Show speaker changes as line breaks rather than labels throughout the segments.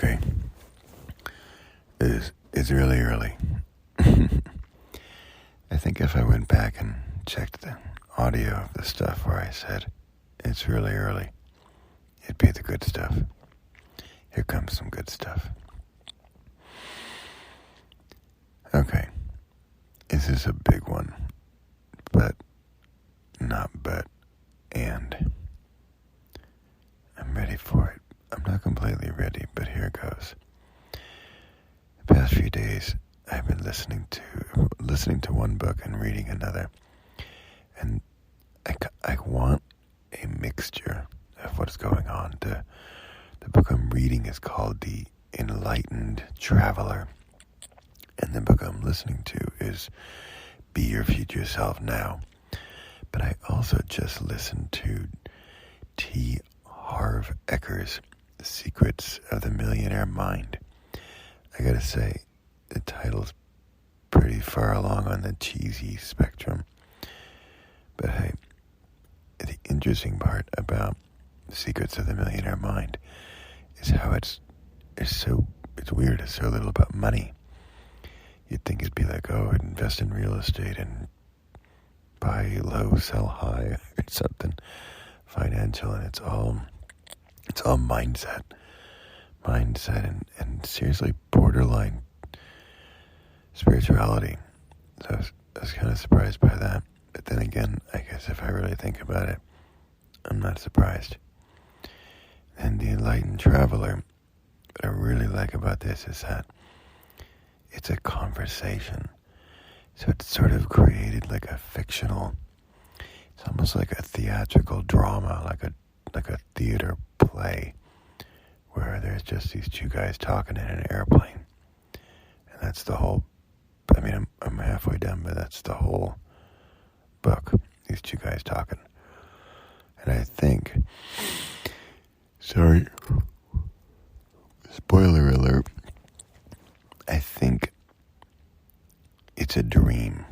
Okay. It's really early. I think if I went back and checked the audio of the stuff where I said it's really early, it'd be the good stuff. Here comes some good stuff. Okay. This is a big one. And. I'm ready for it. I'm not completely ready, but here it goes. The past few days, I've been listening to one book and reading another, and I want a mixture of what's going on. The book I'm reading is called The Enlightened Traveler, and the book I'm listening to is Be Your Future Self Now. But I also just listened to T. Harv Eker's Secrets of the Millionaire Mind. I gotta say, the title's pretty far along on the cheesy spectrum. But hey, the interesting part about Secrets of the Millionaire Mind is how it's weird. It's so little about money. You'd think it'd be like, invest in real estate and buy low, sell high, or something financial, and it's all mindset and seriously borderline spirituality. So I was kind of surprised by that. But then again, I guess if I really think about it, I'm not surprised. And The Enlightened Traveler, what I really like about this is that it's a conversation. So it's sort of created like a fictional, it's almost like a theatrical drama, like a theater play, where there's just these two guys talking in an airplane. And that's the whole, I'm halfway done, but that's the whole book, these two guys talking. And I think, sorry, spoiler alert, I think it's a dream.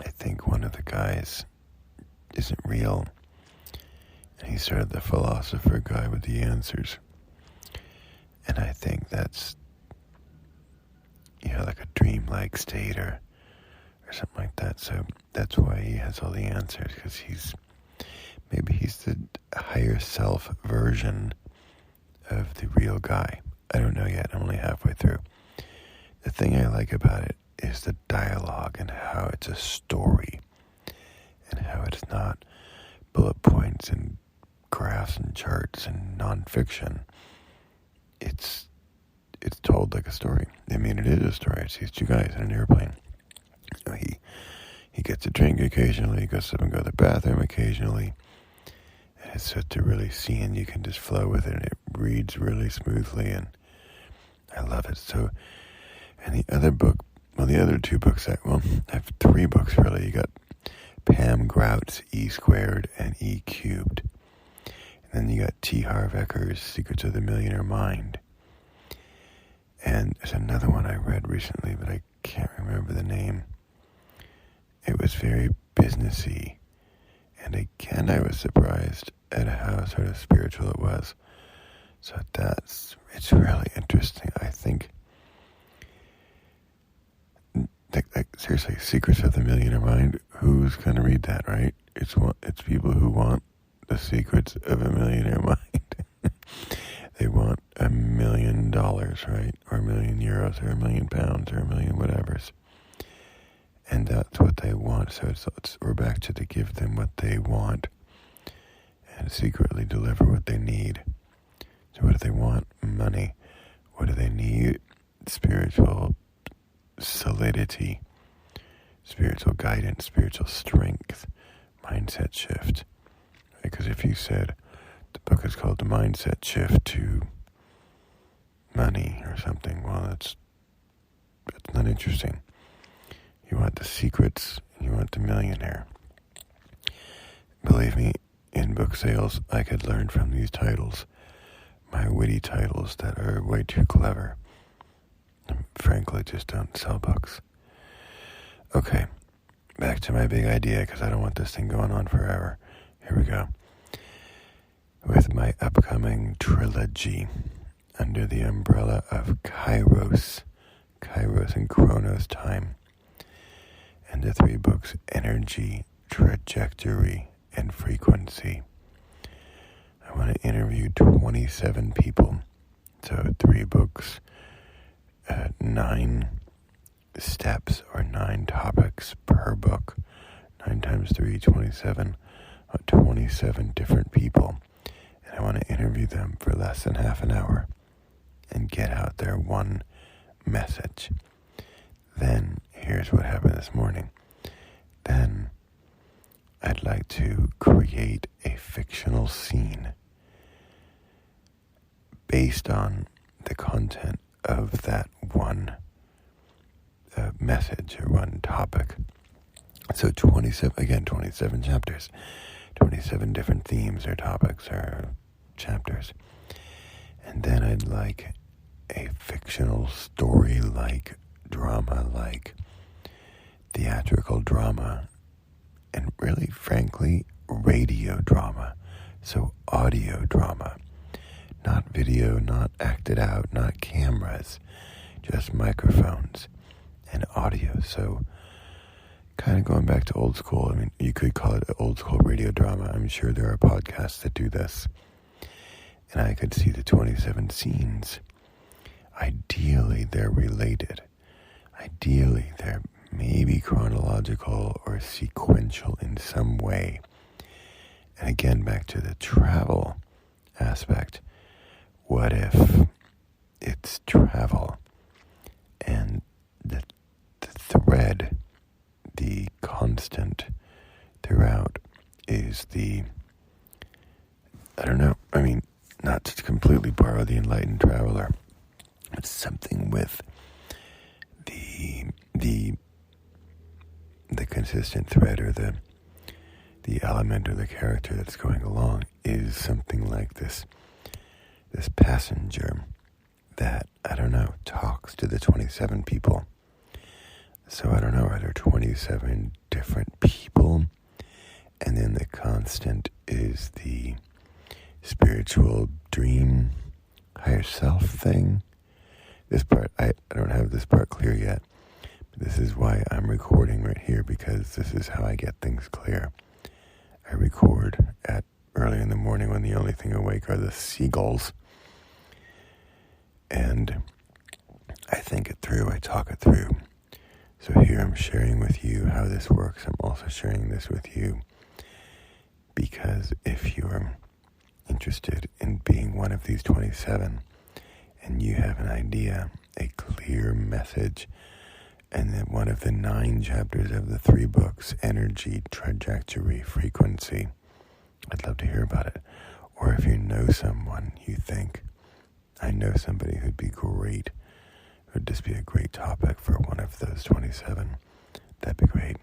I think one of the guys isn't real, and he's sort of the philosopher guy with the answers. And I think that's, like a dream-like state or something like that. So that's why he has all the answers, because he's the higher self version of the real guy. I don't know yet. I'm only halfway through. The thing I like about it is the dialogue and how it's a story and how it's not bullet points and graphs and charts and nonfiction. It's told like a story. It is a story. It's these two guys in an airplane. So he gets a drink occasionally. He goes up and go to the bathroom occasionally. And it's such a really scene. You can just flow with it, and it reads really smoothly, and I love it. So, and the other two books, I have three books really. You got Pam Grout's E Squared and E Cubed. And then you got T. Harv Eker's Secrets of the Millionaire Mind. And there's another one I read recently, but I can't remember the name. It was very businessy. And again, I was surprised at how sort of spiritual it was. So it's really interesting. I think, seriously, Secrets of the Millionaire Mind, who's going to read that, right? It's people who want the secrets of a millionaire mind. They want $1 million, right? Or €1 million, or £1 million, or $1 million whatevers. And that's what they want. So we're back to give them what they want and secretly deliver what they need. So what do they want? Money. What do they need? Spiritual solidity, spiritual guidance, spiritual strength, mindset shift. Because if you said the book is called The Mindset Shift to Money or something, well, that's not interesting. You want the secrets, and you want the millionaire. Believe me, in book sales, I could learn from these titles, my witty titles that are way too clever. And frankly, just don't sell books. Okay, back to my big idea, because I don't want this thing going on forever. Here we go. With my upcoming trilogy, under the umbrella of Kairos and Chronos time, and the 3 books, Energy, Trajectory, and Frequency. I want to interview 27 people, so 3 books, 9 steps or 9 topics per book, 9 times 3, 27, 27 different people, and I want to interview them for less than half an hour and get out their one message. Then, here's what happened this morning. Then, I'd like to create a fictional scene based on the content of that one message or one topic. So 27 chapters, 27 different themes or topics or chapters. And then I'd like a fictional story-like, drama-like, theatrical drama, and really, frankly, radio drama. So audio drama. Not video, not acted out, not cameras, just microphones and audio. So kind of going back to old school. I mean, you could call it old school radio drama. I'm sure there are podcasts that do this. And I could see the 27 scenes. Ideally, they're related. Ideally, they're maybe chronological or sequential in some way. And again, back to the travel aspect. What if it's travel and the thread, the constant throughout is not to completely borrow the enlightened traveler, but something with the consistent thread or the element or the character that's going along is something like this passenger that, talks to the 27 people. So are there 27 different people? And then the constant is the spiritual dream, higher self thing. This part, I don't have this part clear yet. But this is why I'm recording right here, because this is how I get things clear. I record at early in the morning when the only thing awake are the seagulls. And I think it through, I talk it through. So here I'm sharing with you how this works. I'm also sharing this with you because if you're interested in being one of these 27 and you have an idea, a clear message, and then one of the 9 chapters of the 3 books, Energy, Trajectory, Frequency, I'd love to hear about it. Or if you know someone you think, I know somebody who'd be great, would just be a great topic for one of those 27, that'd be great.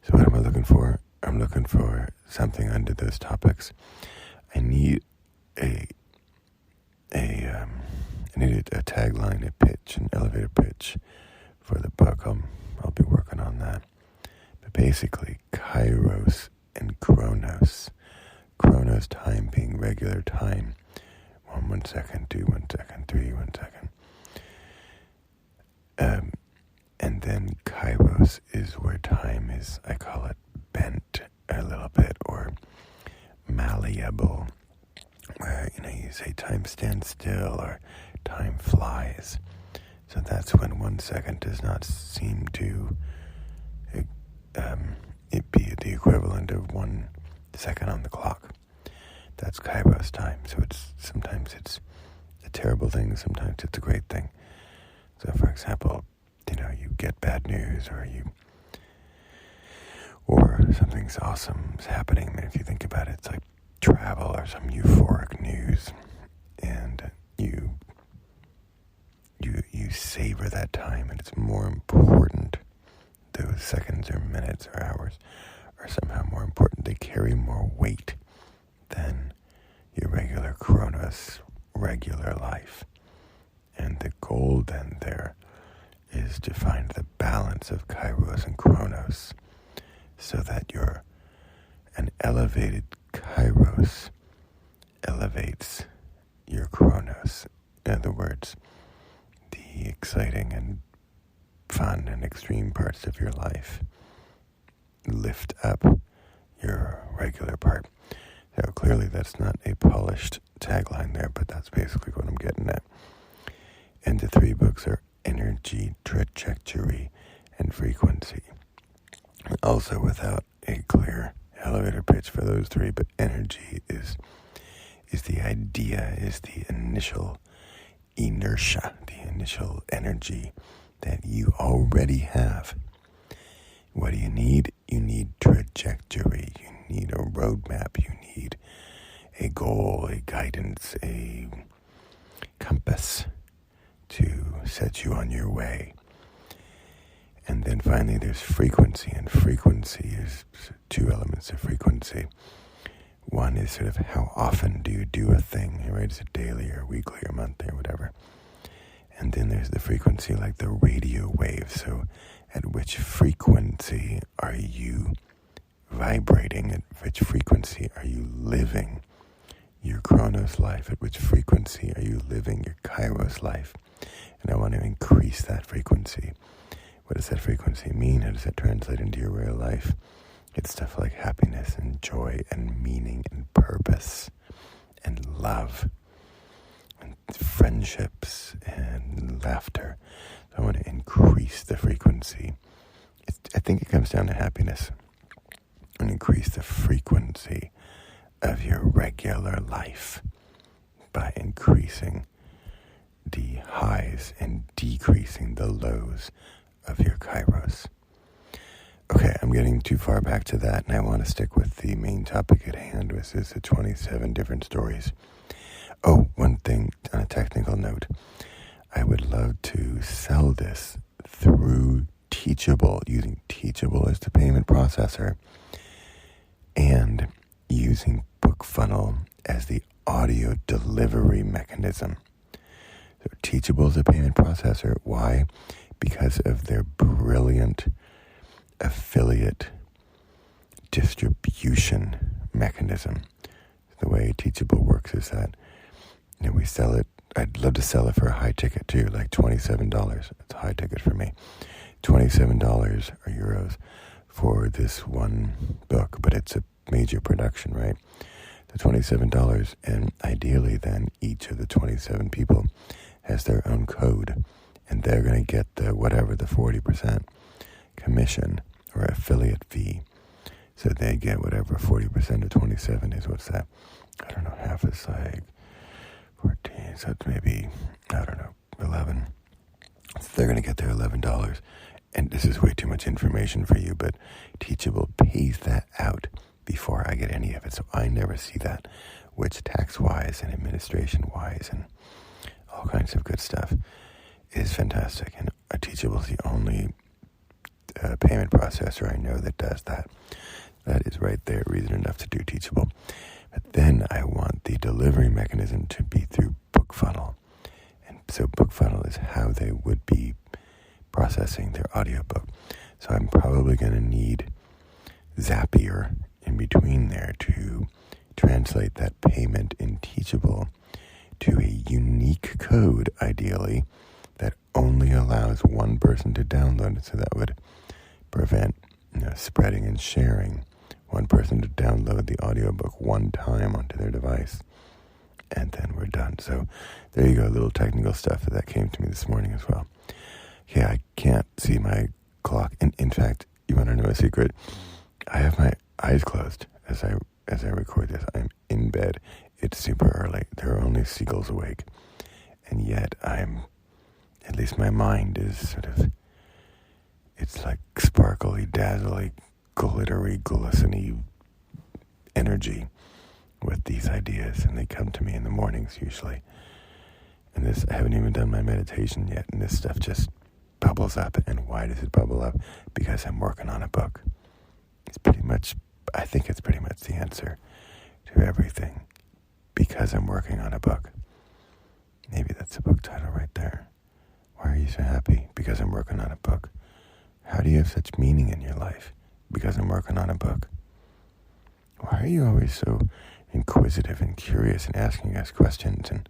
So what am I looking for? I'm looking for something under those topics. I need a tagline, a pitch, an elevator pitch for the book. I'll be working on that. But basically, Kairos and Chronos. Chronos time being regular time. 1 second, 2 1 second, 3 1 second. And then Kairos is where time is, I call it bent a little bit, or malleable, where, you say time stands still or time flies. So that's when 1 second does not seem to it be the equivalent of 1 second on the clock. That's Kairos time. So sometimes it's a terrible thing, sometimes it's a great thing. So for example, you get bad news or something's awesome is happening. And if you think about it, it's like travel or some euphoric news, and you savor that time, and it's more important. Those seconds or minutes or hours are somehow more important. They carry more weight than your regular Chronos, regular life. And the goal then there is to find the balance of Kairos and Chronos so that an elevated Kairos elevates your Chronos. In other words, the exciting and fun and extreme parts of your life lift up your regular part. So clearly that's not a polished tagline there, but that's basically what I'm getting at. And the 3 books are Energy, Trajectory, and Frequency. Also without a clear elevator pitch for those 3, but energy is the idea, is the initial inertia, the initial energy that you already have. What do you need? You need trajectory. You need a roadmap. You need a goal, a guidance, a compass to set you on your way. And then finally there's frequency, and frequency is 2 elements of frequency. One is sort of how often do you do a thing, right? Is it daily or weekly or monthly or whatever? And then there's the frequency like the radio wave. So at which frequency are you vibrating? At which frequency are you living your Chronos life? At which frequency are you living your Kairos life? And I want to increase that frequency. What does that frequency mean? How does that translate into your real life? It's stuff like happiness and joy and meaning and purpose and love and friendships and laughter. So I want to increase the frequency. I think it comes down to happiness. And increase the frequency of your regular life by increasing the highs and decreasing the lows of your Kairos. Okay, I'm getting too far back to that, and I want to stick with the main topic at hand, which is the 27 different stories. Oh, one thing on a technical note. I would love to sell this through Teachable, using Teachable as the payment processor, and using BookFunnel as the audio delivery mechanism. So Teachable is a payment processor. Why? Because of their brilliant affiliate distribution mechanism. The way Teachable works is that, we sell it. I'd love to sell it for a high ticket too, like $27. It's a high ticket for me. $27 or euros for this one book, but it's a major production, right? The $27, and ideally then each of the 27 people has their own code, and they're going to get the 40% commission or affiliate fee. So they get whatever 40% of 27 is. What's that? I don't know. Half is like 14. So it's maybe, 11. So they're going to get their $11. And this is way too much information for you, but Teachable pays that out before I get any of it. So I never see that, which tax-wise and administration-wise and all kinds of good stuff is fantastic. And Teachable is the only payment processor I know that does that. That is right there, reason enough to do Teachable. But then I want the delivery mechanism to be through BookFunnel. And so BookFunnel is how they would be processing their audiobook. So I'm probably going to need Zapier in between there to translate that payment in Teachable to a unique code, ideally, that only allows one person to download it. So that would prevent spreading and sharing. One person to download the audiobook one time onto their device, and then we're done. So there you go, a little technical stuff that came to me this morning as well. Yeah, I can't see my clock. And in fact, you want to know a secret? I have my eyes closed as I record this. I'm in bed. It's super early. There are only seagulls awake. And yet at least my mind is sort of, it's like sparkly, dazzly, glittery, glistening energy with these ideas. And they come to me in the mornings usually. And I haven't even done my meditation yet. And this stuff just bubbles up. And why does it bubble up? Because I'm working on a book. I think it's pretty much the answer to everything. Because I'm working on a book. Maybe that's a book title right there. Why are you so happy? Because I'm working on a book. How do you have such meaning in your life? Because I'm working on a book. Why are you always so inquisitive and curious and asking us questions and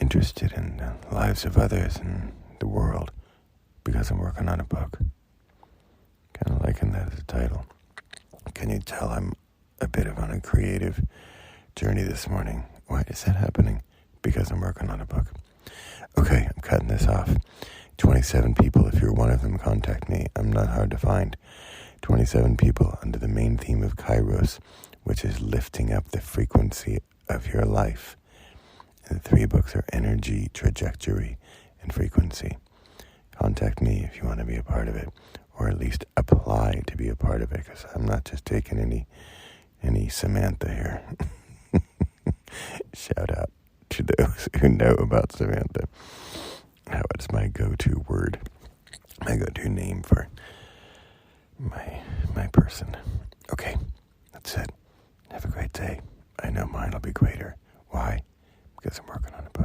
interested in the lives of others and the world because I'm working on a book. Kind of liking that as a title. Can you tell I'm a bit on a creative journey this morning? Why is that happening? Because I'm working on a book. Okay, I'm cutting this off. 27 people, if you're one of them, contact me. I'm not hard to find. 27 people under the main theme of Kairos, which is lifting up the frequency of your life. And the 3 books are energy, trajectory, and frequency. Contact me if you want to be a part of it, or at least apply to be a part of it, because I'm not just taking any Samantha here. Shout out to those who know about Samantha. How it's my go-to word, my go-to name for my person. Okay, that's it. Have a great day. I know mine will be greater. Why? Because I'm working on a book.